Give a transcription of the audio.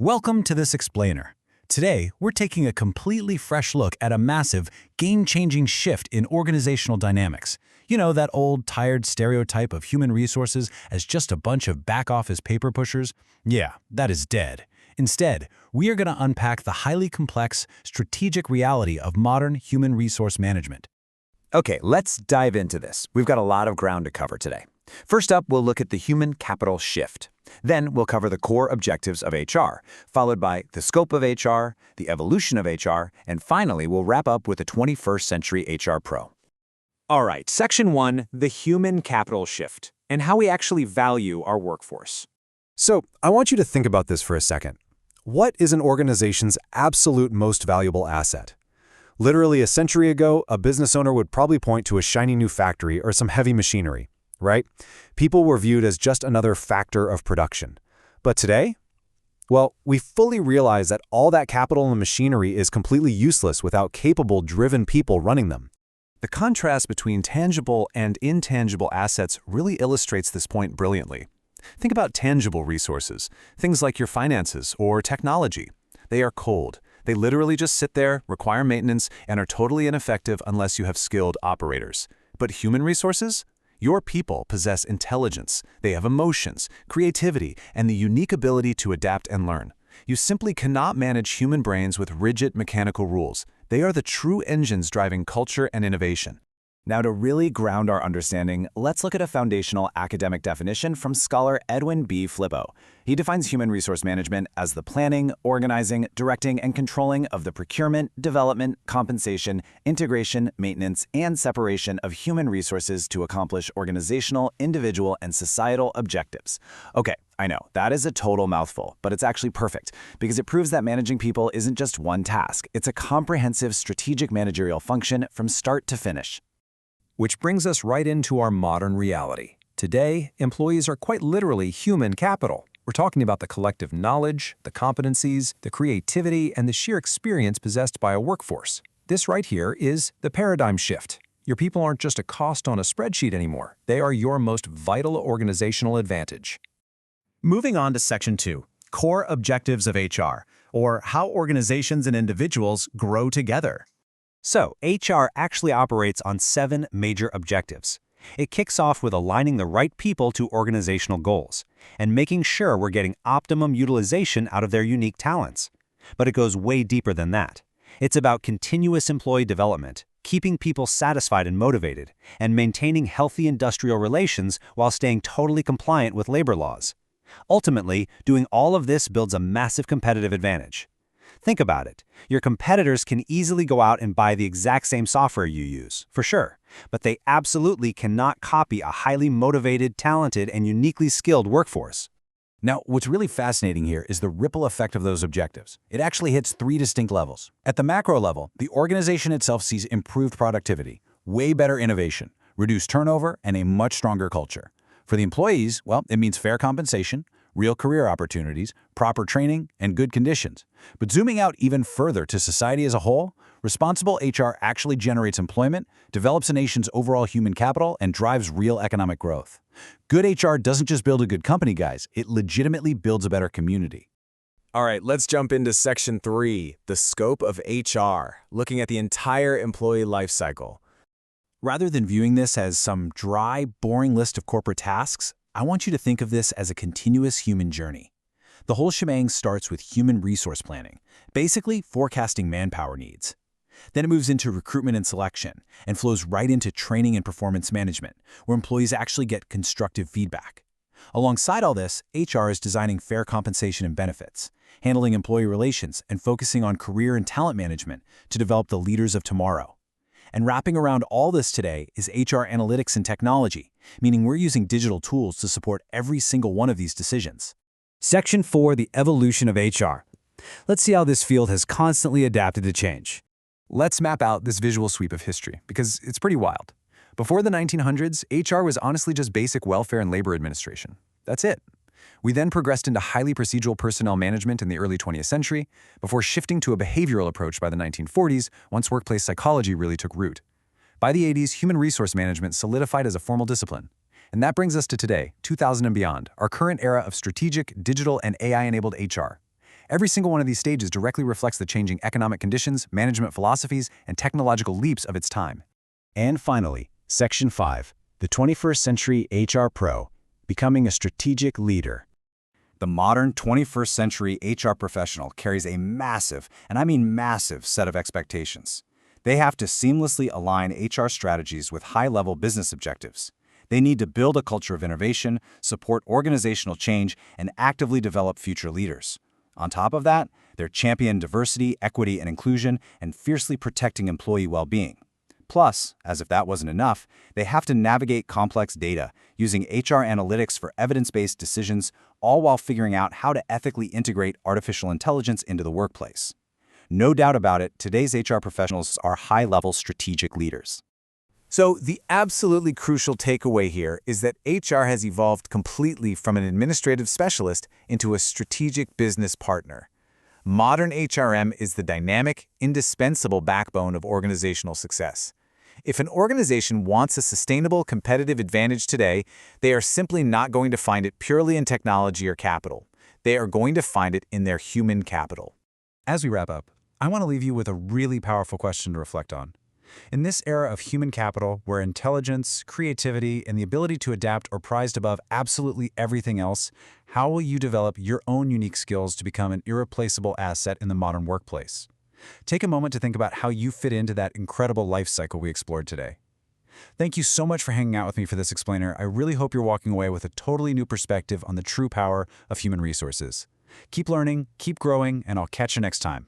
Welcome to this explainer. Today, we're taking a completely fresh look at a massive, game-changing shift in organizational dynamics. You know, that old, tired stereotype of human resources as just a bunch of back-office paper pushers? Yeah, that is dead. Instead, we are going to unpack the highly complex, strategic reality of modern human resource management. Okay, let's dive into this. We've got a lot of ground to cover today. First up, we'll look at the human capital shift. Then we'll cover the core objectives of HR, followed by the scope of HR, the evolution of HR, and finally, we'll wrap up with the 21st Century HR Pro. All right, Section 1, the human capital shift, and how we actually value our workforce. So, I want you to think about this for a second. What is an organization's absolute most valuable asset? Literally a century ago, a business owner would probably point to a shiny new factory or some heavy machinery, right? People were viewed as just another factor of production. But today? Well, we fully realize that all that capital and machinery is completely useless without capable, driven people running them. The contrast between tangible and intangible assets really illustrates this point brilliantly. Think about tangible resources, things like your finances or technology. They are cold. They literally just sit there, require maintenance, and are totally ineffective unless you have skilled operators. But human resources? Your people possess intelligence. They have emotions, creativity, and the unique ability to adapt and learn. You simply cannot manage human brains with rigid mechanical rules. They are the true engines driving culture and innovation. Now, to really ground our understanding, let's look at a foundational academic definition from scholar Edwin B. Flippo. He defines human resource management as the planning, organizing, directing, and controlling of the procurement, development, compensation, integration, maintenance, and separation of human resources to accomplish organizational, individual, and societal objectives. Okay, I know, that is a total mouthful, but it's actually perfect because it proves that managing people isn't just one task. It's a comprehensive strategic managerial function from start to finish. Which brings us right into our modern reality. Today, employees are quite literally human capital. We're talking about the collective knowledge, the competencies, the creativity, and the sheer experience possessed by a workforce. This right here is the paradigm shift. Your people aren't just a cost on a spreadsheet anymore. They are your most vital organizational advantage. Moving on to Section 2, core objectives of HR, or how organizations and individuals grow together. So, HR actually operates on 7 major objectives. It kicks off with aligning the right people to organizational goals and making sure we're getting optimum utilization out of their unique talents. But it goes way deeper than that. It's about continuous employee development, keeping people satisfied and motivated, and maintaining healthy industrial relations while staying totally compliant with labor laws. Ultimately, doing all of this builds a massive competitive advantage. Think about it. Your competitors can easily go out and buy the exact same software you use, for sure, but they absolutely cannot copy a highly motivated, talented, and uniquely skilled workforce. Now, what's really fascinating here is the ripple effect of those objectives. It actually hits 3 distinct levels. At the macro level, the organization itself sees improved productivity, way better innovation, reduced turnover, and a much stronger culture. For the employees, well, it means fair compensation, real career opportunities, proper training, and good conditions. But zooming out even further to society as a whole, responsible HR actually generates employment, develops a nation's overall human capital, and drives real economic growth. Good HR doesn't just build a good company, guys. It legitimately builds a better community. All right, let's jump into Section 3, the scope of HR, looking at the entire employee life cycle. Rather than viewing this as some dry, boring list of corporate tasks, I want you to think of this as a continuous human journey. The whole shebang starts with human resource planning, basically forecasting manpower needs. Then it moves into recruitment and selection, and flows right into training and performance management, where employees actually get constructive feedback. Alongside all this, HR is designing fair compensation and benefits, handling employee relations, and focusing on career and talent management to develop the leaders of tomorrow. And wrapping around all this today is HR analytics and technology, meaning we're using digital tools to support every single one of these decisions. Section 4, the evolution of HR. Let's see how this field has constantly adapted to change. Let's map out this visual sweep of history, because it's pretty wild. Before the 1900s, HR was honestly just basic welfare and labor administration. That's it. We then progressed into highly procedural personnel management in the early 20th century, before shifting to a behavioral approach by the 1940s, once workplace psychology really took root. By the 80s, human resource management solidified as a formal discipline. And that brings us to today, 2000 and beyond, our current era of strategic, digital, and AI-enabled HR. Every single one of these stages directly reflects the changing economic conditions, management philosophies, and technological leaps of its time. And finally, Section 5, the 21st Century HR Pro, becoming a strategic leader. The modern 21st century HR professional carries a massive, and I mean massive, set of expectations. They have to seamlessly align HR strategies with high-level business objectives. They need to build a culture of innovation, support organizational change, and actively develop future leaders. On top of that, they're championing diversity, equity, and inclusion, and fiercely protecting employee well-being. Plus, as if that wasn't enough, they have to navigate complex data, using HR analytics for evidence-based decisions, all while figuring out how to ethically integrate artificial intelligence into the workplace. No doubt about it, today's HR professionals are high-level strategic leaders. So the absolutely crucial takeaway here is that HR has evolved completely from an administrative specialist into a strategic business partner. Modern HRM is the dynamic, indispensable backbone of organizational success. If an organization wants a sustainable competitive advantage today, they are simply not going to find it purely in technology or capital. They are going to find it in their human capital. As we wrap up, I want to leave you with a really powerful question to reflect on. In this era of human capital, where intelligence, creativity, and the ability to adapt are prized above absolutely everything else, how will you develop your own unique skills to become an irreplaceable asset in the modern workplace? Take a moment to think about how you fit into that incredible life cycle we explored today. Thank you so much for hanging out with me for this explainer. I really hope you're walking away with a totally new perspective on the true power of human resources. Keep learning, keep growing, and I'll catch you next time.